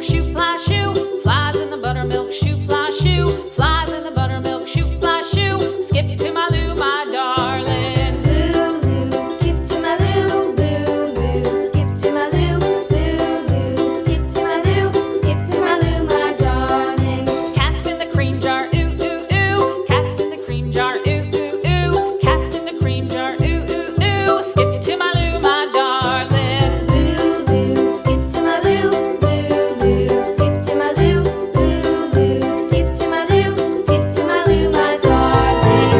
buttermilk shoe, fly shoe. Flies in the buttermilk shoe, fly shoe. Flies in the buttermilk shoe, fly shoe. Skip to my Lou, my darling. Lou, skip to my Lou, Lou, skip to my Lou, Lou, skip to my Lou, skip to my Lou, my darling. Cats in the cream jar, ooh, ooh, ooh. Cats in the cream jar, ooh, ooh, ooh. Cats in the cream jar, ooh, ooh, ooh. Skip to my Lou, my darling. Lou, skip to my Lou, Lou, skip to my Lou, Lou, skip to my Lou, skip to my Lou, my darling.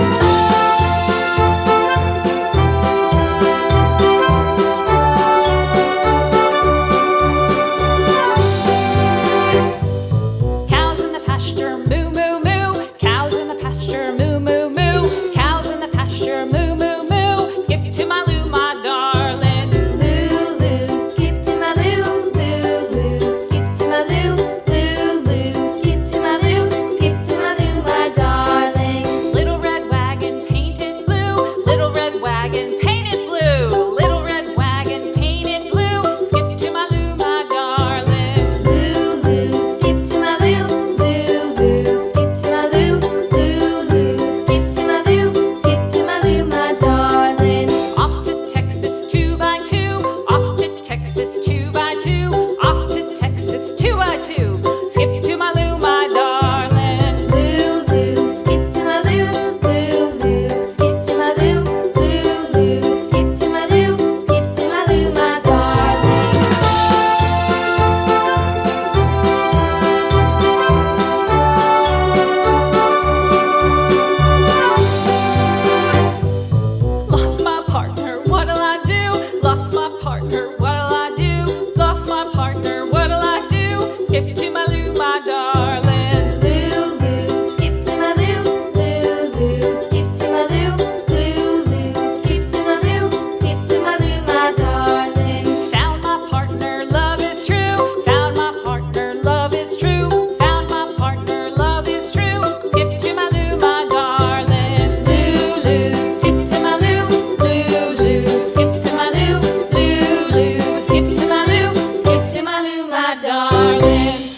Cows in the pasture, moo, moo, moo. Cows in the pasture, moo, moo, moo. Cows in the pasture, moo, moo, moo. Skip to my Lou, my darling. Lou, skip to my Lou, Lou, skip to my Lou, Lou, skip to my Lou, skip to my Lou, my darling. Little red wagon painted blue. Little red wagon painted blue. Little red wagon painted blue. Skip to my Lou, my darling. Lou, skip to my Lou, Lou, skip to my Lou, Lou, skip to my Lou, skip to my Lou, my darling. Off to Texas 2x2. Off to Texas 2x2. Off to Texas 2x2. Skip to my Lou, my darling. Lou, skip to my Lou, Lou, skip to my Lou, Lou, skip to my Lou, skip to my Lou, my darling. Lost my partner, what'll I do? Lost my partner, what'll I do? Lost my partner, what'll I do? Skip to my Lou, my darling. Lou, skip to my Lou, Lou, skip to my Lou, Lou, skip to my Lou, skip to my Lou, my darling. Found my partner, love is true. Found my partner, love is true. Found my partner, love is true. Skip to my Lou, my darling. Lou, skip to my Lou, Lou, skip to my Lou, Lou, skip to my Lou, skip to my Lou, my darling.